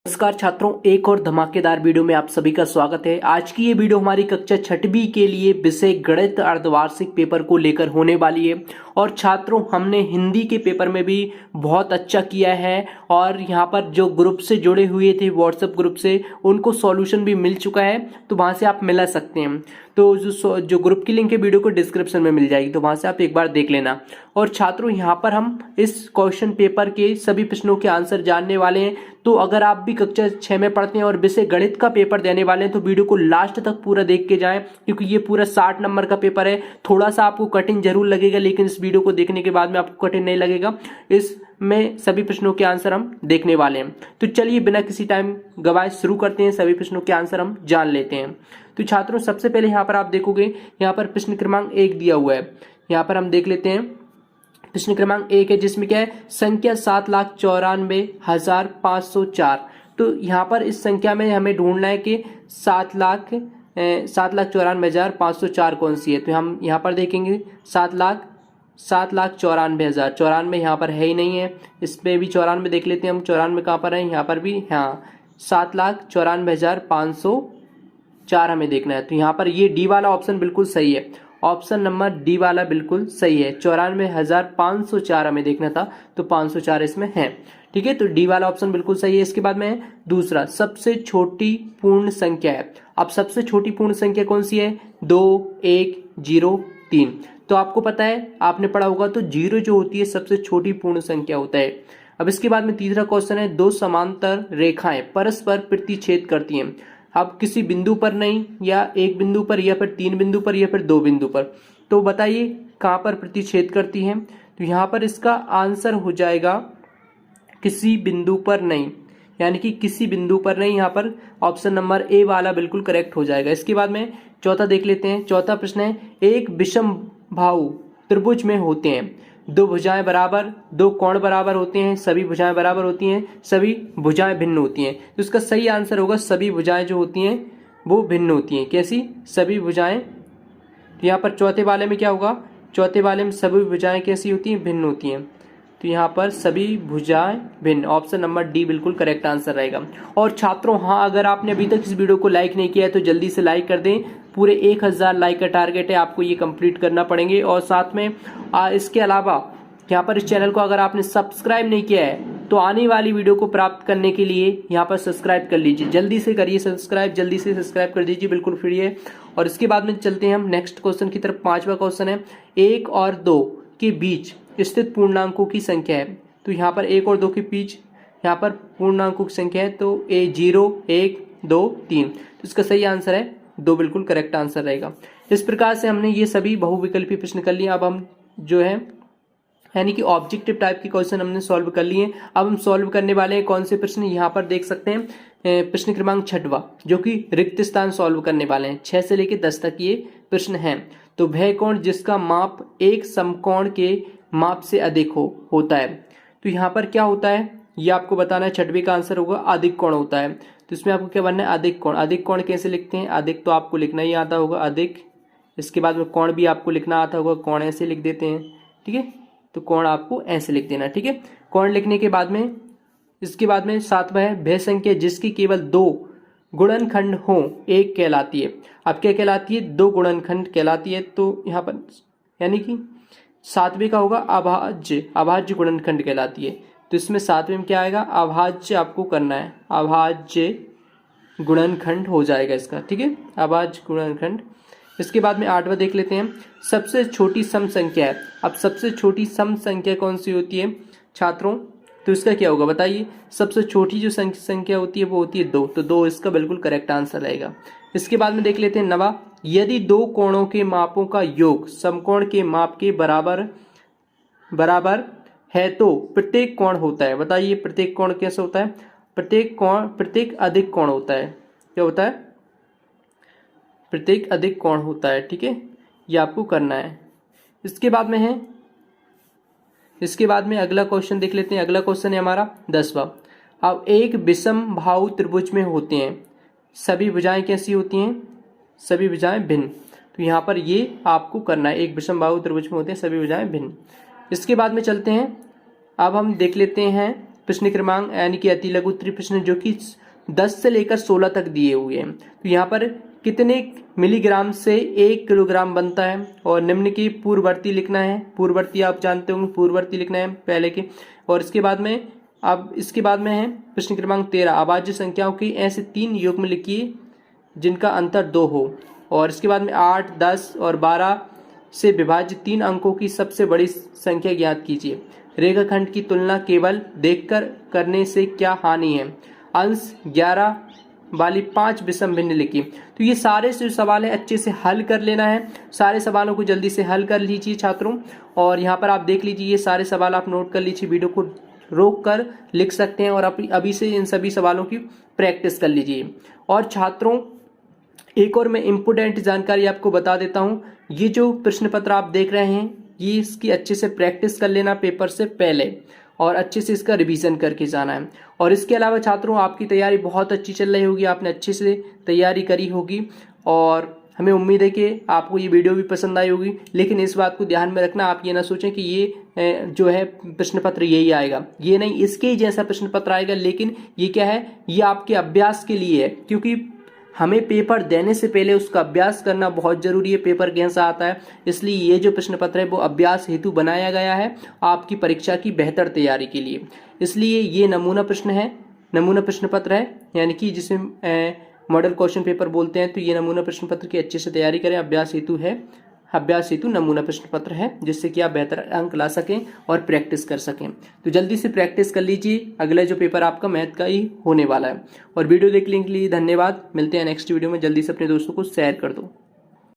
नमस्कार छात्रों, एक और धमाकेदार वीडियो में आप सभी का स्वागत है। आज की ये वीडियो हमारी कक्षा छठवीं के लिए विषय गणित अर्धवार्षिक पेपर को लेकर होने वाली है। और छात्रों, हमने हिंदी के पेपर में भी बहुत अच्छा किया है और यहाँ पर जो ग्रुप से जुड़े हुए थे व्हाट्सएप ग्रुप से, उनको सॉल्यूशन भी मिल चुका है, तो वहाँ से आप मिला सकते हैं। तो जो ग्रुप की लिंक है वीडियो को डिस्क्रिप्शन में मिल जाएगी, तो वहाँ से आप एक बार देख लेना। और छात्रों, यहाँ पर हम इस क्वेश्चन पेपर के सभी प्रश्नों के आंसर जानने वाले हैं। तो अगर आप भी कक्षा 6 में पढ़ते हैं और विषय गणित का पेपर देने वाले हैं तो वीडियो को लास्ट तक पूरा देख के जाएं, क्योंकि ये पूरा 60 नंबर का पेपर है। थोड़ा सा आपको कठिन जरूर लगेगा, लेकिन इस वीडियो को देखने के बाद में आपको कठिन नहीं लगेगा। इसमें सभी प्रश्नों के आंसर हम देखने वाले हैं। तो चलिए बिना किसी टाइम गवाए शुरू करते हैं, सभी प्रश्नों के आंसर हम जान लेते हैं। तो छात्रों, सबसे पहले यहाँ पर आप देखोगे, यहाँ पर प्रश्न क्रमांक 1 दिया हुआ है। यहाँ पर हम देख लेते हैं। प्रश्न क्रमांक 1 है जिसमें क्या है, संख्या 7,94,504। तो यहाँ पर इस संख्या में हमें ढूंढना है कि 7,94,504 कौन सी है। तो हम यहाँ पर देखेंगे 7,94,000। 94 यहाँ पर है ही नहीं है, इसमें भी 94 देख लेते हैं हम। 94 कहाँ पर है, यहाँ पर भी, हाँ 7,94,504 हमें देखना है। तो यहाँ पर ये डी वाला ऑप्शन बिल्कुल सही है। ऑप्शन नंबर डी वाला बिल्कुल सही है। 94,504 हमें देखना था, तो 504 इसमें है। ठीक है, तो डी वाला ऑप्शन बिल्कुल सही है। इसके बाद में दूसरा, सबसे छोटी पूर्ण संख्या है। अब सबसे छोटी पूर्ण संख्या कौन सी है, 2, 1, 0, 3। तो आपको पता है, आपने पढ़ा होगा, तो 0 जो होती है सबसे छोटी पूर्ण संख्या होता है। अब इसके बाद में तीसरा क्वेश्चन है, दो समांतर रेखाएं परस्पर प्रतिच्छेद करती हैं। अब किसी बिंदु पर नहीं, या एक बिंदु पर, या फिर 3 बिंदु पर, या फिर 2 बिंदु पर। तो बताइए कहां पर प्रतिच्छेद करती हैं। तो यहां पर इसका आंसर हो जाएगा किसी बिंदु पर नहीं, यानी कि किसी बिंदु पर नहीं। यहाँ पर ऑप्शन नंबर ए वाला बिल्कुल करेक्ट हो जाएगा। इसके बाद में चौथा देख लेते हैं। चौथा प्रश्न है, एक विषमबाहु त्रिभुज में होते हैं दो भुजाएं बराबर, दो कोण बराबर होते हैं, सभी भुजाएं बराबर होती हैं, सभी भुजाएं भिन्न होती हैं। तो इसका सही आंसर होगा सभी भुजाएं जो होती हैं वो भिन्न होती हैं। कैसी, सभी भुजाएं। तो यहाँ पर चौथे वाले में क्या होगा, चौथे वाले में सभी भुजाएं कैसी होती हैं, भिन्न होती हैं। तो यहाँ पर सभी भुजाएं भिन्न, ऑप्शन नंबर डी बिल्कुल करेक्ट आंसर रहेगा। और छात्रों, हाँ, अगर आपने अभी तक इस वीडियो को लाइक नहीं किया है तो जल्दी से लाइक कर दें। पूरे 1000 लाइक का टारगेट है, आपको ये कंप्लीट करना पड़ेंगे। और साथ में इसके अलावा यहाँ पर इस चैनल को अगर आपने सब्सक्राइब नहीं किया है तो आने वाली वीडियो को प्राप्त करने के लिए यहाँ पर सब्सक्राइब कर लीजिए। जल्दी से करिए सब्सक्राइब, जल्दी से सब्सक्राइब कर दीजिए, बिल्कुल फ्री है। और इसके बाद में चलते हैं हम नेक्स्ट क्वेश्चन की तरफ। 5वां क्वेश्चन है, 1 और 2 के बीच स्थित पूर्णांकों की संख्या है। तो यहाँ पर 1 और 2 के बीच यहाँ पर पूर्णांकों की संख्या है, तो 0, 1, 2, 3। तो इसका सही आंसर है 2, बिल्कुल करेक्ट आंसर रहेगा। इस प्रकार से हमने ये सभी बहुविकल्पी प्रश्न कर लिए। अब हम जो है, यानी कि ऑब्जेक्टिव टाइप के क्वेश्चन हमने सॉल्व कर लिए। अब हम सॉल्व करने वाले हैं कौन से प्रश्न, यहाँ पर देख सकते हैं प्रश्न क्रमांक 6वां, जो कि रिक्त स्थान सॉल्व करने वाले हैं। 6 से लेकर 10 तक ये प्रश्न हैं। तो वह कोण जिसका माप एक समकोण के माप से अधिक होता है। तो यहाँ पर क्या होता है ये आपको बताना है। 6वीं का आंसर होगा अधिक कोण होता है। तो इसमें आपको क्या बनना है, अधिक कोण। अधिक कोण कैसे लिखते हैं, अधिक तो आपको लिखना ही आता होगा, अधिक। इसके बाद में कोण भी आपको लिखना आता होगा, कोण ऐसे लिख देते हैं। ठीक है, तो कोण आपको ऐसे लिख देना। ठीक है, कोण लिखने के बाद में इसके बाद में 7वां है, वह संख्या जिसकी केवल 2 गुणनखंड हो एक कहलाती है। अब क्या कहलाती है, 2 गुणनखंड कहलाती है। तो यहाँ पर यानी कि 7वें का होगा अभाज्य, अभाज्य गुणनखंड कहलाती है। तो इसमें 7वें में क्या आएगा, अभाज्य आपको करना है, अभाज्य गुणनखंड हो जाएगा इसका। ठीक है, अभाज्य गुणनखंड। इसके बाद में 8वां देख लेते हैं, सबसे छोटी सम संख्या है। अब सबसे छोटी सम संख्या कौन सी होती है छात्रों, तो इसका क्या होगा बताइए। सबसे छोटी जो संख्या होती है वो होती है 2। तो 2 इसका बिल्कुल करेक्ट आंसर रहेगा। इसके बाद में देख लेते हैं 9वां, यदि 2 कोणों के मापों का योग समकोण के माप के बराबर है तो प्रत्येक कोण होता है। बताइए प्रत्येक कोण कैसे होता है, प्रत्येक अधिक कोण होता है। क्या होता है, प्रत्येक अधिक कोण होता है। ठीक है, ये आपको करना है। इसके बाद में अगला क्वेश्चन देख लेते हैं। अगला क्वेश्चन है हमारा 10वां। अब एक विषमबाहु त्रिभुज में होते हैं, सभी भुजाएं कैसी होती हैं, सभी भुजाएं भिन्न। तो यहाँ पर ये आपको करना है, एक विषमबाहु त्रिभुज में होते हैं सभी भुजाएं भिन्न। इसके बाद में चलते हैं, अब हम देख लेते हैं प्रश्न क्रमांक यानी कि अति लघु उत्तरीय प्रश्न जो कि 10 से लेकर 16 तक दिए हुए हैं। तो यहाँ पर कितने मिलीग्राम से 1 किलोग्राम बनता है और निम्न की पूर्ववर्ती लिखना है। पूर्ववर्ती आप जानते होंगे, पूर्ववर्ती लिखना है पहले के। और इसके बाद में है प्रश्न क्रमांक 13, अभाज्य संख्याओं की ऐसे 3 युग्म लिखिए जिनका अंतर 2 हो। और इसके बाद में 8, 10 और 12 से विभाज्य 3 अंकों की सबसे बड़ी संख्या ज्ञात कीजिए। रेखाखंड की तुलना केवल देखकर करने से क्या हानि है। अंश 11 वाली 5 विषम भिन्न लिखिए। तो ये सारे जो सवाल है अच्छे से हल कर लेना है। सारे सवालों को जल्दी से हल कर लीजिए छात्रों। और यहाँ पर आप देख लीजिए, ये सारे सवाल आप नोट कर लीजिए, वीडियो को रोक कर लिख सकते हैं और अभी से इन सभी सवालों की प्रैक्टिस कर लीजिए। और छात्रों, एक और मैं इम्पोर्टेंट जानकारी आपको बता देता हूँ। ये जो प्रश्न पत्र आप देख रहे हैं, ये इसकी अच्छे से प्रैक्टिस कर लेना पेपर से पहले और अच्छे से इसका रिवीजन करके जाना है। और इसके अलावा छात्रों, आपकी तैयारी बहुत अच्छी चल रही होगी, आपने अच्छे से तैयारी करी होगी और हमें उम्मीद है कि आपको ये वीडियो भी पसंद आई होगी। लेकिन इस बात को ध्यान में रखना, आप ये ना सोचें कि ये जो है प्रश्न पत्र यही आएगा, ये नहीं, इसके ही जैसा प्रश्न पत्र आएगा। लेकिन ये क्या है, ये आपके अभ्यास के लिए है, क्योंकि हमें पेपर देने से पहले उसका अभ्यास करना बहुत जरूरी है। पेपर कैसा आता है, इसलिए ये जो प्रश्न पत्र है वो अभ्यास हेतु बनाया गया है आपकी परीक्षा की बेहतर तैयारी के लिए। इसलिए ये नमूना प्रश्न है, नमूना प्रश्न पत्र है, यानी कि जिसे मॉडल क्वेश्चन पेपर बोलते हैं। तो ये नमूना प्रश्न पत्र की अच्छे से तैयारी करें, अभ्यास हेतु है, अभ्यास हेतु नमूना प्रश्न पत्र है, जिससे कि आप बेहतर अंक ला सकें और प्रैक्टिस कर सकें। तो जल्दी से प्रैक्टिस कर लीजिए, अगला जो पेपर आपका मैथ का ही होने वाला है। और वीडियो देखने के लिए धन्यवाद। मिलते हैं नेक्स्ट वीडियो में, जल्दी से अपने दोस्तों को शेयर कर दो।